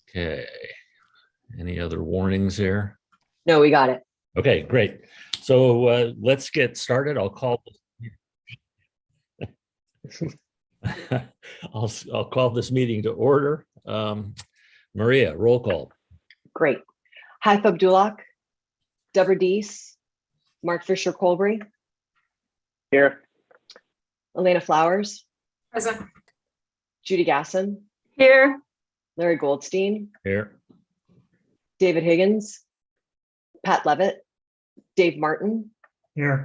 Okay. Any other warnings there? No, we got it. Okay, great. So let's get started. I'll call I'll call this meeting to order. Maria, roll call. Great. Haif Abdullah, Deborah Deese, Mark Fisher Colbury. Here. Elena Flowers. Present. Judy Gasson. Here. Larry Goldstein. Here. David Higgins. Pat Levitt. Dave Martin. Here.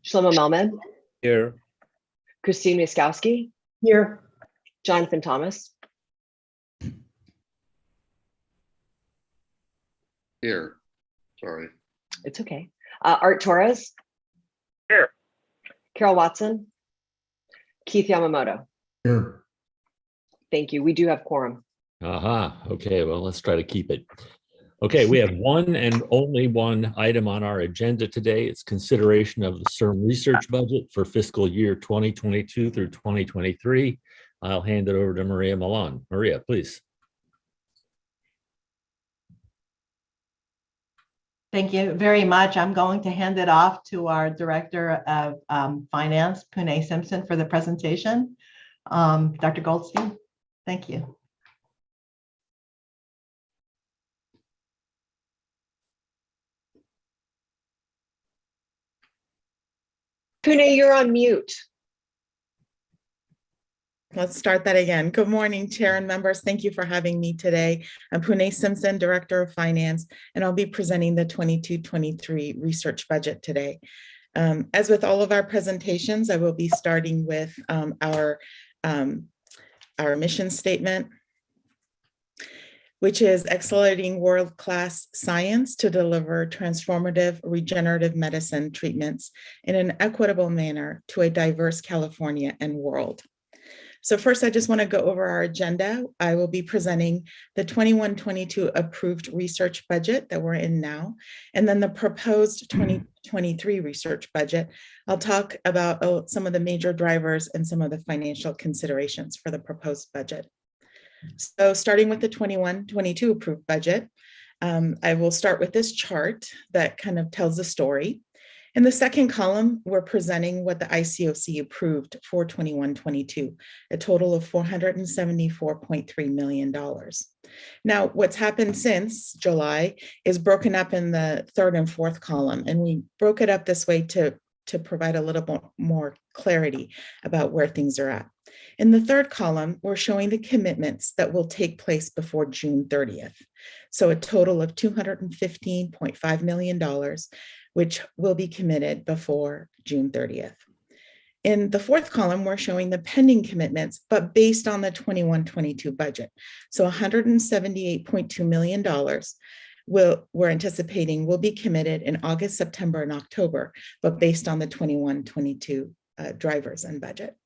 Shlomo Melmed. Here. Christine Miskowski. Here. Jonathan Thomas. Here, sorry. It's okay. Art Torres. Here. Carol Watson. Keith Yamamoto. Here. Thank you. We do have quorum. Okay, well, let's try to keep it. Okay, we have one and only one item on our agenda today. It's consideration of the CIRM research budget for fiscal year 2022 through 2023. I'll hand it over to Maria Milan. Maria, please. Thank you very much. I'm going to hand it off to our Director of Finance, Pune Simpson, for the presentation. Dr. Goldstein, thank you. Pune, you're on mute. Let's start that again. Good morning, Chair and members. Thank you for having me today. I'm Pune Simpson, Director of Finance, and I'll be presenting the 22-23 research budget today. As with all of our presentations, I will be starting with our mission statement, which is accelerating world-class science to deliver transformative regenerative medicine treatments in an equitable manner to a diverse California and world. So first, I just want to go over our agenda. I will be presenting the 21-22 approved research budget that we're in now, and then the proposed 2023 research budget. I'll talk about some of the major drivers and some of the financial considerations for the proposed budget. So starting with the 21-22 approved budget, I will start with this chart that kind of tells the story. In the second column, we're presenting what the ICOC approved for 21-22, a total of $474.3 million. Now, what's happened since July is broken up in the third and fourth column, and we broke it up this way to provide a little bit more clarity about where things are at. In the third column, we're showing the commitments that will take place before June 30th. So a total of $215.5 million, which will be committed before June 30th. In the fourth column, we're showing the pending commitments, but based on the 21-22 budget. So $178.2 million we're anticipating will be committed in August, September, and October, but based on the 21-22 drivers and budget.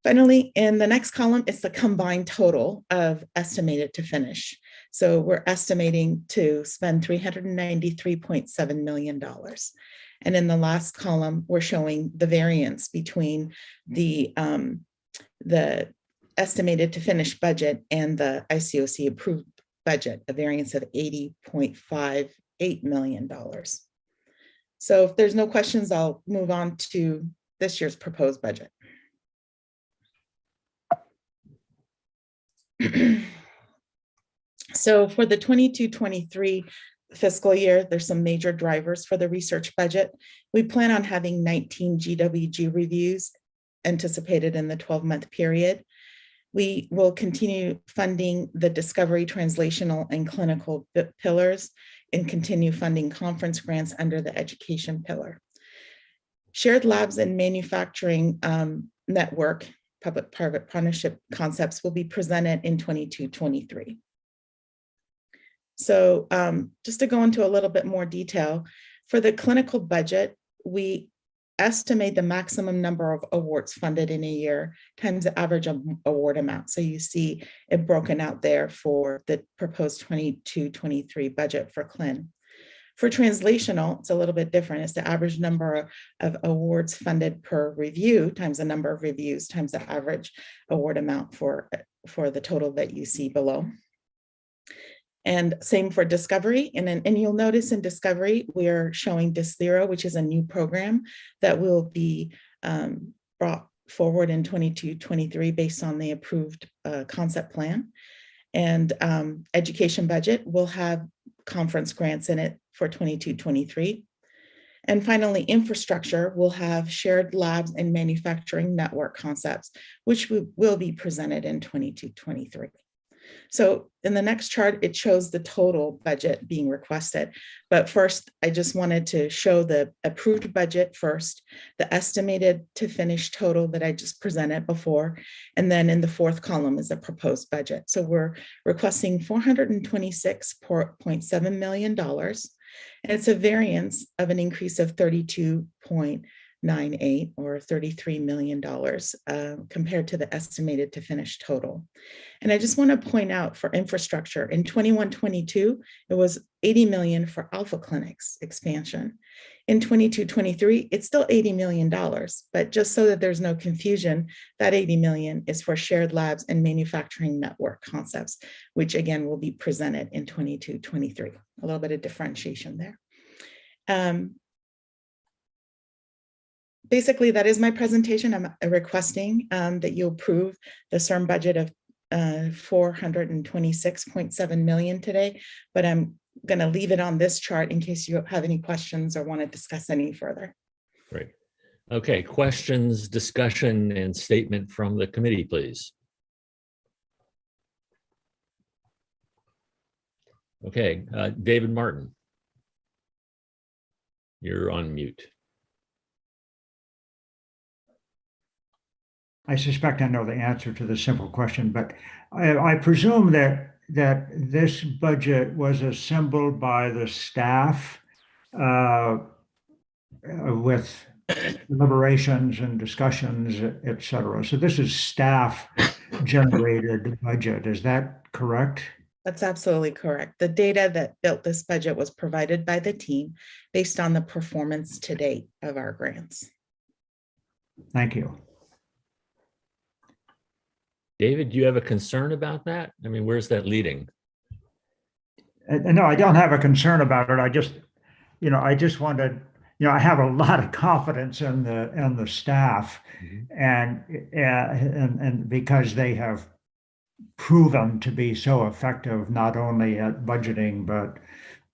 Finally, in the next column, it's the combined total of estimated to finish. So we're estimating to spend $393.7 million. And in the last column, we're showing the variance between the estimated to finish budget and the ICOC approved budget, a variance of $80.58 million. So if there's no questions, I'll move on to this year's proposed budget. So for the 22-23 fiscal year, there's some major drivers for the research budget. We plan on having 19 GWG reviews anticipated in the 12-month period. We will continue funding the discovery, translational, and clinical pillars and continue funding conference grants under the education pillar. Shared labs and manufacturing network, public-private partnership concepts will be presented in 22-23. So just to go into a little bit more detail, for the clinical budget, we estimate the maximum number of awards funded in a year times the average award amount. So you see it broken out there for the proposed 22-23 budget for CLIN. For translational, it's a little bit different. It's the average number of awards funded per review times the number of reviews times the average award amount for the total that you see below. And same for Discovery. And you'll notice in Discovery, we are showing Dis0, which is a new program that will be brought forward in 22-23 based on the approved concept plan. And education budget will have conference grants in it for 22-23. And finally, infrastructure will have shared labs and manufacturing network concepts, which will be presented in 22-23. So in the next chart, it shows the total budget being requested. But first, I just wanted to show the approved budget first, the estimated to finish total that I just presented before. And then in the fourth column is the proposed budget. So we're requesting $426.7 million. And it's a variance of an increase of 32.98 or $33 million compared to the estimated to finish total. And I just want to point out for infrastructure in 21-22, it was 80 million for Alpha Clinics expansion. In 22-23, it's still $80 million, but just so that there's no confusion, that 80 million is for shared labs and manufacturing network concepts, which again will be presented in 22-23. A little bit of differentiation there. Basically, that is my presentation. I'm requesting that you approve the CIRM budget of $426.7 million today, but I'm going to leave it on this chart in case you have any questions or want to discuss any further. Great. Okay, questions, discussion, and statement from the committee, please. Okay, David Martin. You're on mute. I suspect I know the answer to the simple question, but I presume that this budget was assembled by the staff with deliberations and discussions, et cetera. So this is staff generated budget. Is that correct? That's absolutely correct. The data that built this budget was provided by the team based on the performance to date of our grants. Thank you. David, do you have a concern about that? I mean, where's that leading? No, I don't have a concern about it. I just wanted, I have a lot of confidence in the staff, and because they have proven to be so effective, not only at budgeting, but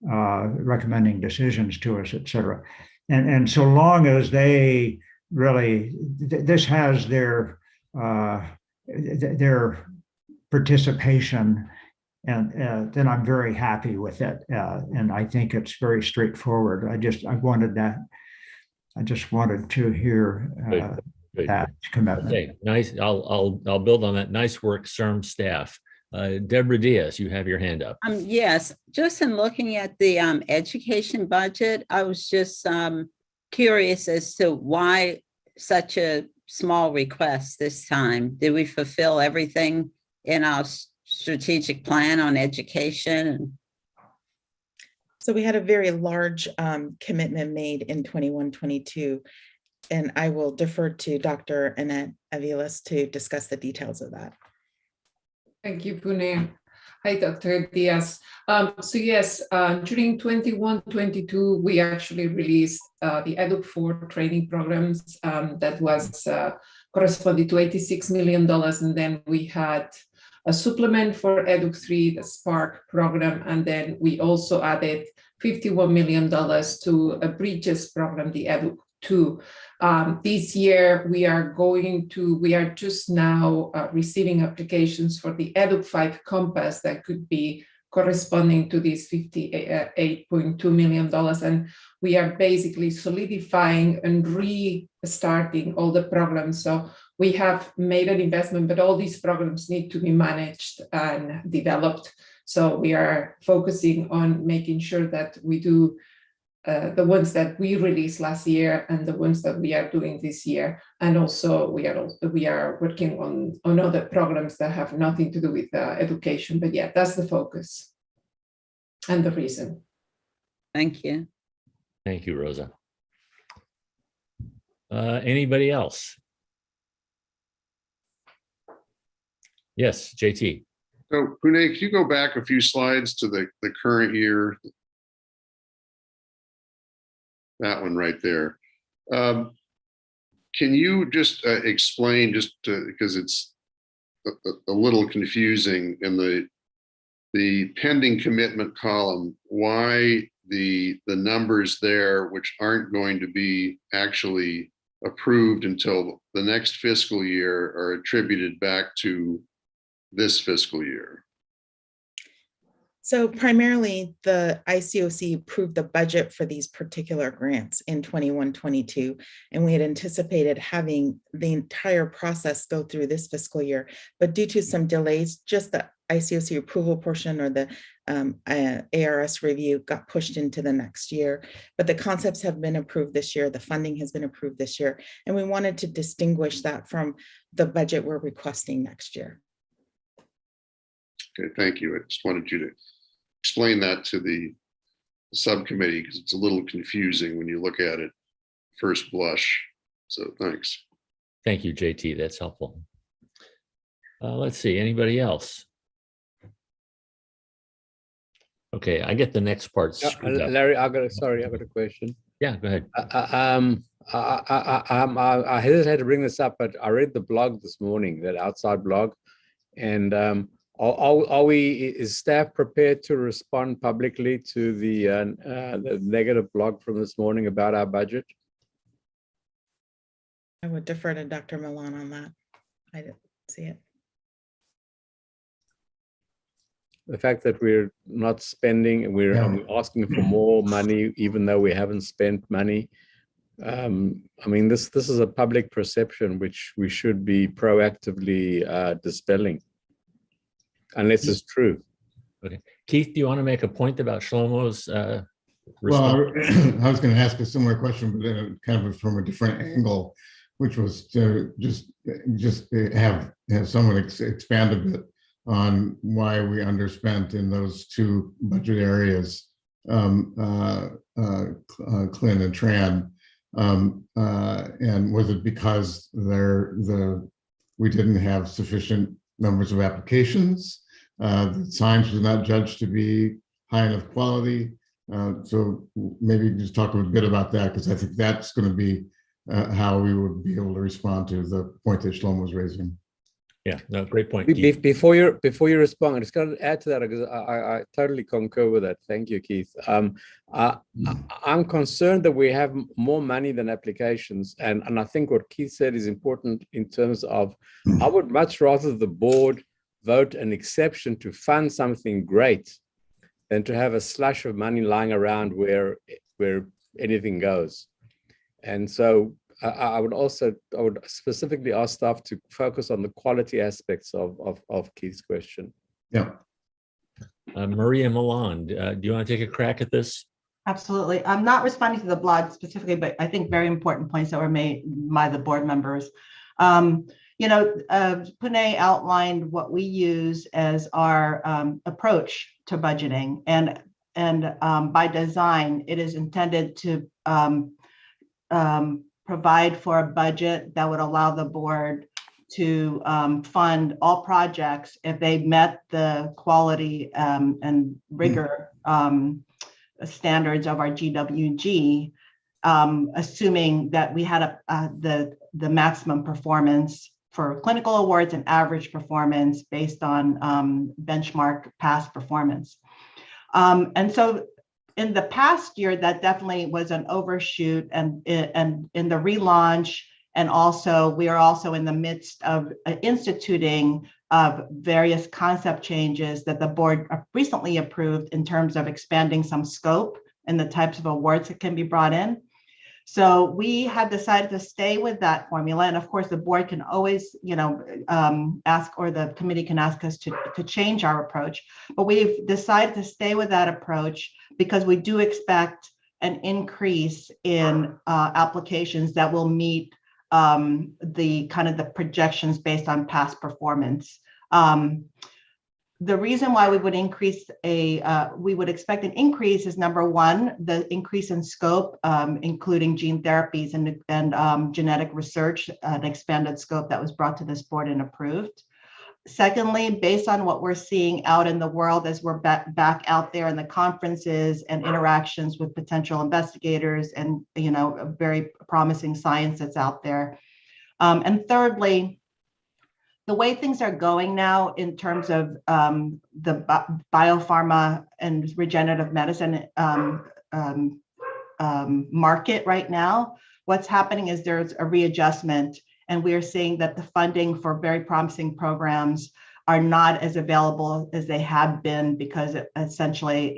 recommending decisions to us, et cetera. And so long as they really, this has their participation, and then I'm very happy with it. And I think it's very straightforward. I just wanted to hear Good. that commitment. Okay, nice. I'll build on that. Nice work, CIRM staff. Deborah Diaz, you have your hand up. Yes, just in looking at the education budget, I was just curious as to why such a small request this time. Did we fulfill everything in our strategic plan on education? So we had a very large commitment made in 21-22, and I will defer to Dr. Annette Aviles to discuss the details of that. Thank you, Pune. Hi, Dr. Diaz. So yes, during 21-22, we actually released the EDUC4 training programs that was corresponding to $86 million. And then we had a supplement for EDUC3, the Spark program. And then we also added $51 million to a Bridges program, the EDUC2. This year, we are just now receiving applications for the EDUC5 Compass that could be corresponding to these $58.2 million. And we are basically solidifying and restarting all the programs. So we have made an investment, but all these programs need to be managed and developed. So we are focusing on making sure that we do the ones that we released last year and the ones that we are doing this year. And also we are working on other programs that have nothing to do with education, but yeah, that's the focus and the reason. Thank you. Thank you, Rosa. Anybody else? Yes, JT. So Pune, can you go back a few slides to the current year? That one right there. Can you just explain, because it's a little confusing in the pending commitment column, why the numbers there, which aren't going to be actually approved until the next fiscal year, are attributed back to this fiscal year? So primarily the ICOC approved the budget for these particular grants in 21-22, and we had anticipated having the entire process go through this fiscal year. But due to some delays, just the ICOC approval portion or the ARS review got pushed into the next year. But the concepts have been approved this year. The funding has been approved this year. And we wanted to distinguish that from the budget we're requesting next year. Okay, thank you. I just wanted you to explain that to the subcommittee because it's a little confusing when you look at it first blush. So thanks. Thank you, JT. That's helpful. Let's see, anybody else? Okay, I get the next part. screwed up. Larry, I got a question. Yeah, go ahead. I hesitate to bring this up, but I read the blog this morning, that outside blog, and is staff prepared to respond publicly to the negative blog from this morning about our budget? I would defer to Dr. Milan on that. I didn't see it. The fact that we're not spending and we're asking for more money, even though we haven't spent money. I mean, this is a public perception which we should be proactively dispelling, unless it's true. Okay, Keith, do you want to make a point about Shlomo's Well, I was going to ask a similar question, but kind of from a different angle, which was to just have someone expand a bit on why we underspent in those two budget areas, Clin and Tran, and was it because we didn't have sufficient numbers of applications? The science was not judged to be high enough quality. So maybe just talk a bit about that, because I think that's going to be how we would be able to respond to the point that Shlomo was raising. Yeah, no, great point. Before you respond, I just got to add to that because I totally concur with that. Thank you, Keith. I'm concerned that we have more money than applications, and I think what Keith said is important in terms of I would much rather the board vote an exception to fund something great than to have a slush of money lying around where anything goes. And so I would specifically ask staff to focus on the quality aspects of Keith's question. Yeah. Maria Milan, do you want to take a crack at this? Absolutely. I'm not responding to the blog specifically, but I think very important points that were made by the board members. Pune outlined what we use as our approach to budgeting, and by design, it is intended to provide for a budget that would allow the board to fund all projects if they met the quality and rigor standards of our GWG, assuming that we had the maximum performance for clinical awards and average performance based on benchmark past performance. And so in the past year, that definitely was an overshoot, and in the relaunch, and also we are also in the midst of instituting various concept changes that the board recently approved in terms of expanding some scope and the types of awards that can be brought in. So we had decided to stay with that formula, and of course the board can always, ask, or the committee can ask us to change our approach. But we've decided to stay with that approach because we do expect an increase in applications that will meet the projections based on past performance. The reason why we would expect an increase is, number one, the increase in scope, including gene therapies and genetic research, an expanded scope that was brought to this board and approved. Secondly, based on what we're seeing out in the world as we're back out there in the conferences and interactions with potential investigators and, a very promising science that's out there. And thirdly, the way things are going now in terms of the biopharma and regenerative medicine market right now, what's happening is there's a readjustment, and we are seeing that the funding for very promising programs are not as available as they have been because essentially,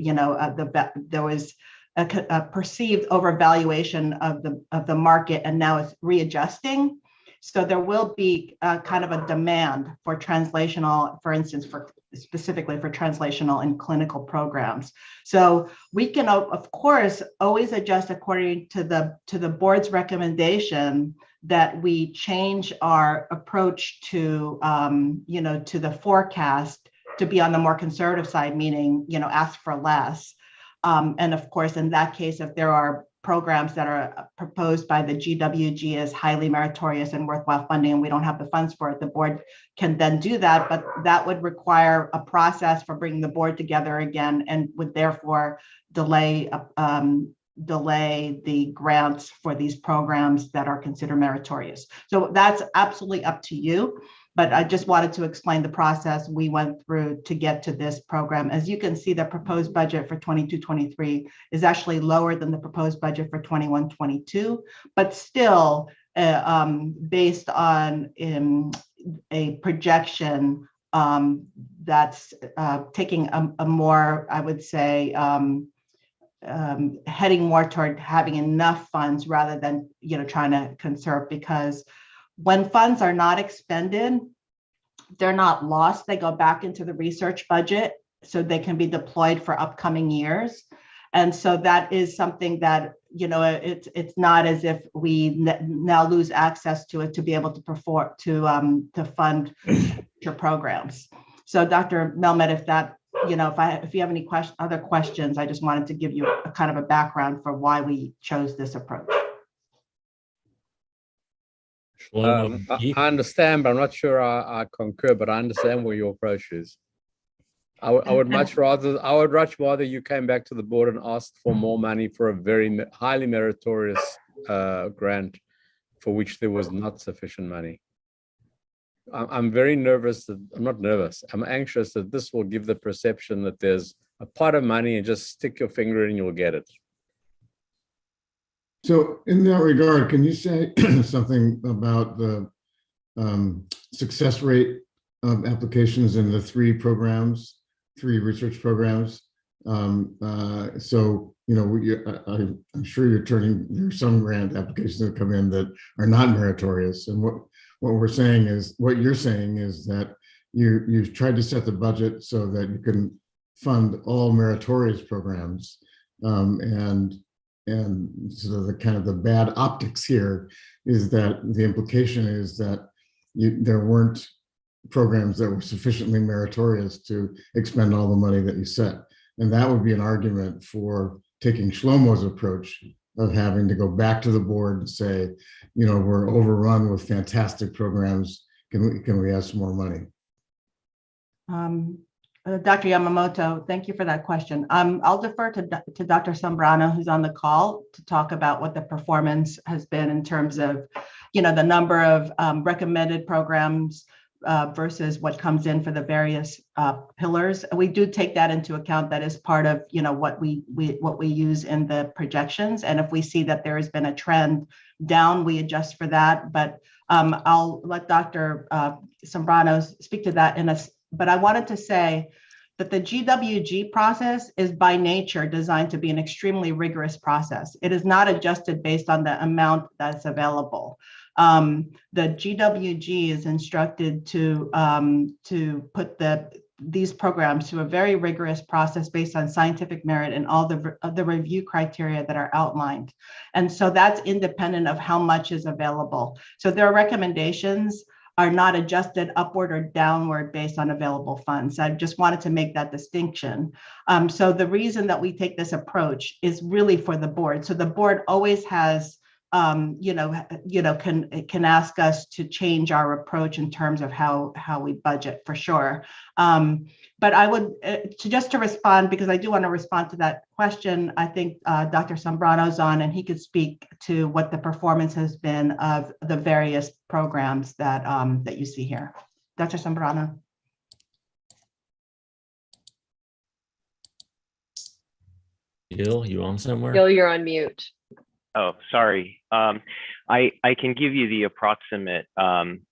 there was a perceived overvaluation of the market, and now it's readjusting. So there will be kind of a demand for translational, for instance, specifically for translational and clinical programs. So we can, of course, always adjust according to the board's recommendation that we change our approach to, to the forecast to be on the more conservative side, meaning, ask for less. And of course, in that case, if there are programs that are proposed by the GWG as highly meritorious and worthwhile funding, and we don't have the funds for it, the board can then do that, but that would require a process for bringing the board together again and would therefore delay the grants for these programs that are considered meritorious. So that's absolutely up to you, but I just wanted to explain the process we went through to get to this program. As you can see, the proposed budget for 22-23 is actually lower than the proposed budget for 21-22, but still based on a projection that's taking a more, I would say, heading more toward having enough funds rather than trying to conserve, because when funds are not expended, they're not lost. They go back into the research budget so they can be deployed for upcoming years. And so that is something that, it's not as if we now lose access to it to be able to perform, to fund future programs. So Dr. Melmet, if that, if you have any other questions, I just wanted to give you a kind of a background for why we chose this approach. I understand, but I'm not sure I concur, but I understand where your approach is. I would much rather you came back to the board and asked for more money for a very highly meritorious grant for which there was not sufficient money. I'm very nervous that I'm not nervous. I'm anxious that this will give the perception that there's a pot of money and just stick your finger in and you'll get it. So in that regard, can you say something about the success rate of applications in the three research programs? So, I'm sure there's some grant applications that come in that are not meritorious. And what you're saying is that you've tried to set the budget so that you can fund all meritorious programs, and sort of the bad optics here is that the implication is that there weren't programs that were sufficiently meritorious to expend all the money that you set. And that would be an argument for taking Shlomo's approach of having to go back to the board and say, we're overrun with fantastic programs. Can we have some more money? Dr. Yamamoto, thank you for that question. I'll defer to Dr. Zambrano, who's on the call, to talk about what the performance has been in terms of, the number of recommended programs versus what comes in for the various pillars. We do take that into account. That is part of, what we use in the projections. And if we see that there has been a trend down, we adjust for that. But I'll let Dr. Zambrano speak to that but I wanted to say that the GWG process is by nature designed to be an extremely rigorous process. It is not adjusted based on the amount that's available. The GWG is instructed to put these programs through a very rigorous process based on scientific merit and all the review criteria that are outlined. And so that's independent of how much is available. So their recommendations are not adjusted upward or downward based on available funds. I just wanted to make that distinction. So the reason that we take this approach is really for the board. So the board always has can ask us to change our approach in terms of how we budget for sure. But I would, to respond, because I do want to respond to that question, I think Dr. Sombrano's on, and he could speak to what the performance has been of the various programs that that you see here. Dr. Sombrano. Gil, you on somewhere? Gil, you're on mute. Oh, sorry. I can give you the approximate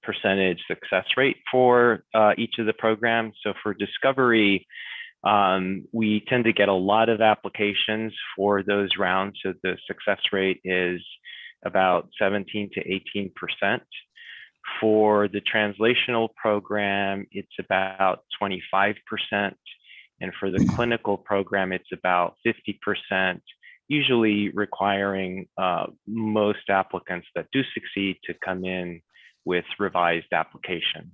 percentage success rate for each of the programs. So for Discovery, we tend to get a lot of applications for those rounds. So the success rate is about 17 to 18%. For the translational program, it's about 25%. And for the clinical program, it's about 50%, usually requiring most applicants that do succeed to come in with revised applications.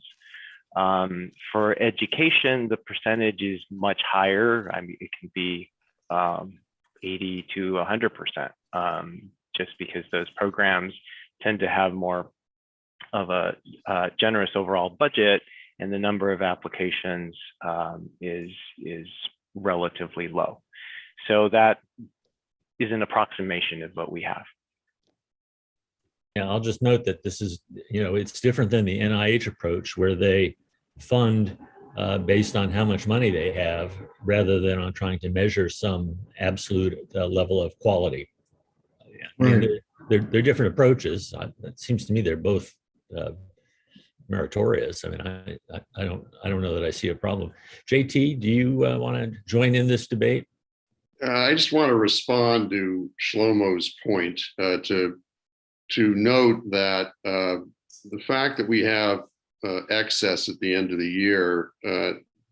For education, the percentage is much higher. I mean, it can be 80 to 100%, just because those programs tend to have more of a generous overall budget, and the number of applications is relatively low. So that is an approximation of what we have. Yeah, I'll just note that this is, it's different than the NIH approach, where they fund based on how much money they have, rather than on trying to measure some absolute level of quality. I mean, they're different approaches. It seems to me they're both meritorious. I mean, I don't know that I see a problem. JT, do you want to join in this debate? I just want to respond to Shlomo's point to note that the fact that we have excess at the end of the year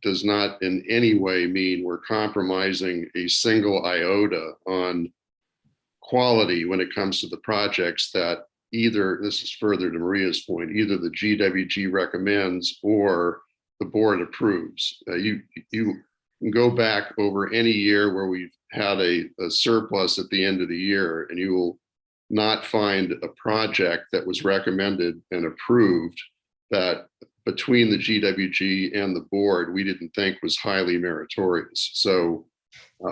does not in any way mean we're compromising a single iota on quality when it comes to the projects that either, this is further to Maria's point, either the GWG recommends or the board approves. You can go back over any year where we've had a surplus at the end of the year, and you will not find a project that was recommended and approved that between the GWG and the board we didn't think was highly meritorious. So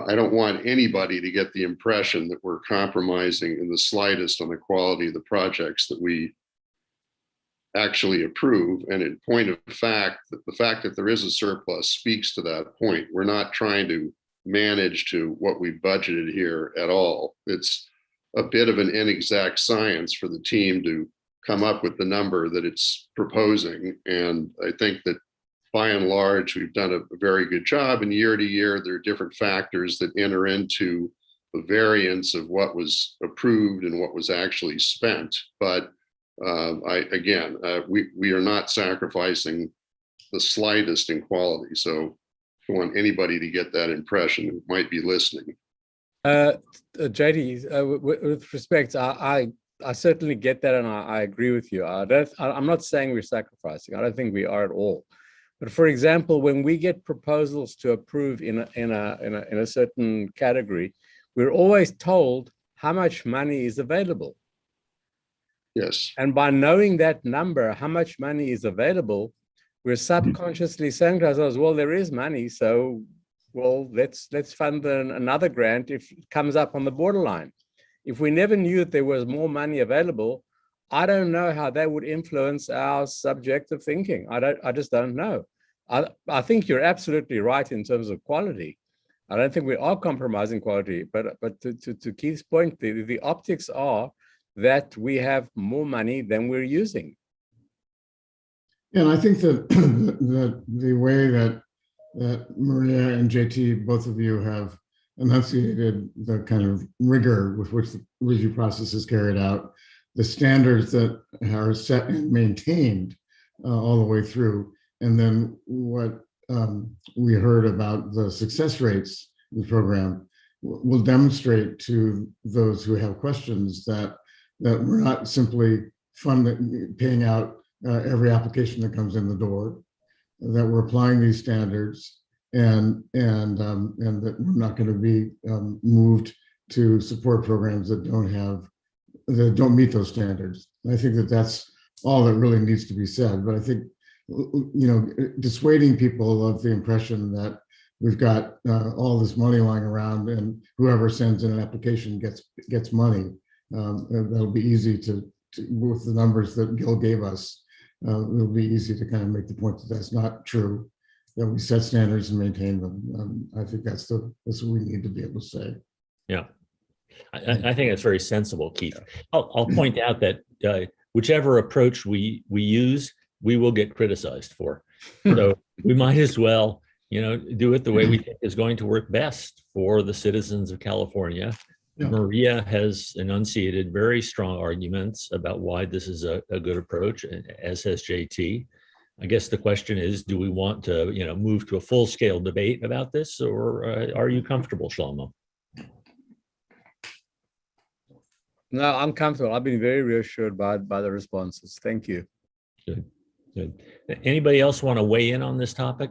I don't want anybody to get the impression that we're compromising in the slightest on the quality of the projects that we actually approve. And in point of fact, the fact that there is a surplus speaks to that point. We're not trying to manage to what we budgeted here at all. It's a bit of an inexact science for the team to come up with the number that it's proposing. And I think that by and large, we've done a very good job, and year to year, there are different factors that enter into the variance of what was approved and what was actually spent. But we are not sacrificing the slightest in quality. So I don't want anybody to get that impression who might be listening. JD, with respect, I certainly get that, and I agree with you. I'm not saying we're sacrificing. I don't think we are at all. But for example, when we get proposals to approve in a certain category, we're always told how much money is available. Yes. And by knowing that number, how much money is available, we're subconsciously saying to ourselves, well, there is money, so well, let's fund another grant if it comes up on the borderline. If we never knew that there was more money available, I don't know how that would influence our subjective thinking. I just don't know. I think you're absolutely right in terms of quality. I don't think we are compromising quality, but to Keith's point, the optics are that we have more money than we're using. Yeah, and I think that the way that Maria and JT, both of you, have enunciated the kind of rigor with which the review process is carried out, the standards that are set and maintained all the way through, and then what we heard about the success rates in the program will demonstrate to those who have questions that we're not simply paying out every application that comes in the door, that we're applying these standards, and that we're not going to be moved to support programs that don't have that don't meet those standards. I think that that's all that really needs to be said. But I think, dissuading people of the impression that we've got all this money lying around and whoever sends in an application gets money. That'll be easy to with the numbers that Gil gave us. It'll be easy to kind of make the point that that's not true, that we set standards and maintain them. I think that's what we need to be able to say. Yeah, I think that's very sensible, Keith. I'll point out that whichever approach we use, we will get criticized for. So we might as well, do it the way we think is going to work best for the citizens of California. Yeah. Maria has enunciated very strong arguments about why this is a good approach, as has JT. I guess the question is, do we want to, move to a full-scale debate about this, or are you comfortable, Shlomo? No, I'm comfortable. I've been very reassured by the responses. Thank you. Good. Good. Anybody else want to weigh in on this topic?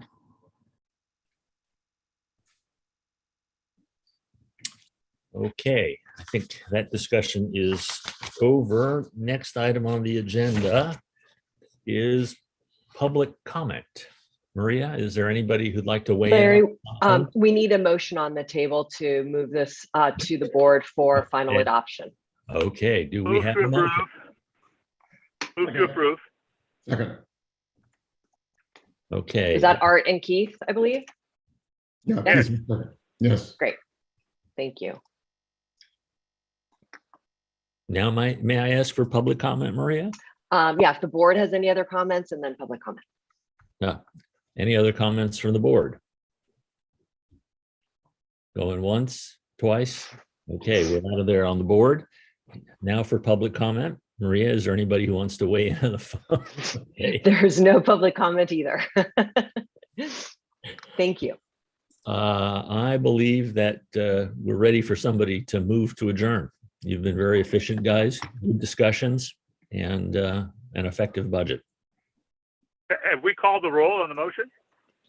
Okay, I think that discussion is over. Next item on the agenda is public comment. Maria, is there anybody who'd like to weigh Larry, in? we need a motion on the table to move this to the board for final adoption. Okay, do we have a motion? Move to approve. Second. Okay. Is that Art and Keith, I believe? Yeah. Yes. Yes. Great. Thank you. Now, may I ask for public comment, Maria? Yeah, if the board has any other comments, and then public comment. Any other comments from the board? Going once, twice? Okay, we're out of there on the board. Now for public comment. Maria, is there anybody who wants to weigh in on the phone? Okay. There's no public comment either. Thank you. I believe that we're ready for somebody to move to adjourn. You've been very efficient, guys. Good discussions and an effective budget. Have we called the roll on the motion?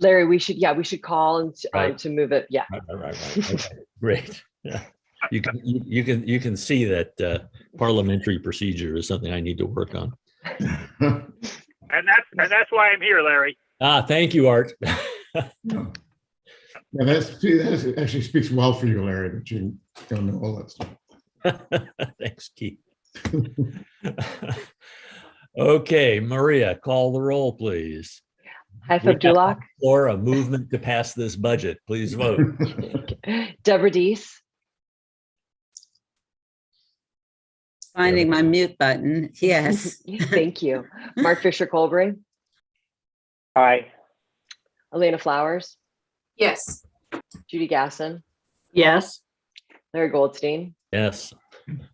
Larry, we should call and Right. to move it. Yeah. Right. Okay, great. Yeah. You can see that parliamentary procedure is something I need to work on. And that's why I'm here, Larry. Thank you, Art. Yeah, that actually speaks well for you, Larry, that you don't know all that stuff. Thanks, Keith. Okay, Maria, call the roll, please. Haifab Dulak, Or a movement to pass this budget. Please vote. Deborah Deese, Finding my mute button. Yes. thank you. Mark Fisher Colbury, Aye. Elena Flowers, Yes. Judy Gasson, Yes. Larry Goldstein, Yes.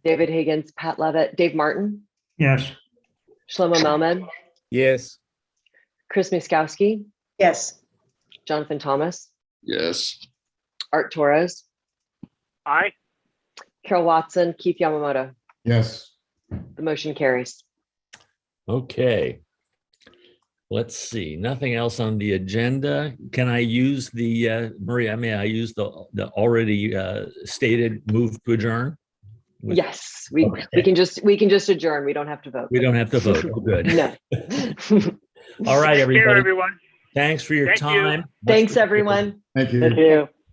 David Higgins, Pat Levitt, Dave Martin, Yes. Shlomo Melmed, Yes. Chris Miskowski, Yes. Jonathan Thomas, Yes. Art Torres, Aye. Carol Watson, Keith Yamamoto. Yes. The motion carries. Okay. Let's see. Nothing else on the agenda. Can I use the Maria? May I use the already stated move to adjourn? Yes, we can just adjourn. We don't have to vote. We don't have to vote. Oh, good. No. All right, Take care, everybody. everyone. Thanks for your Thank you. time. Thanks, everyone. Thank you. Thank you.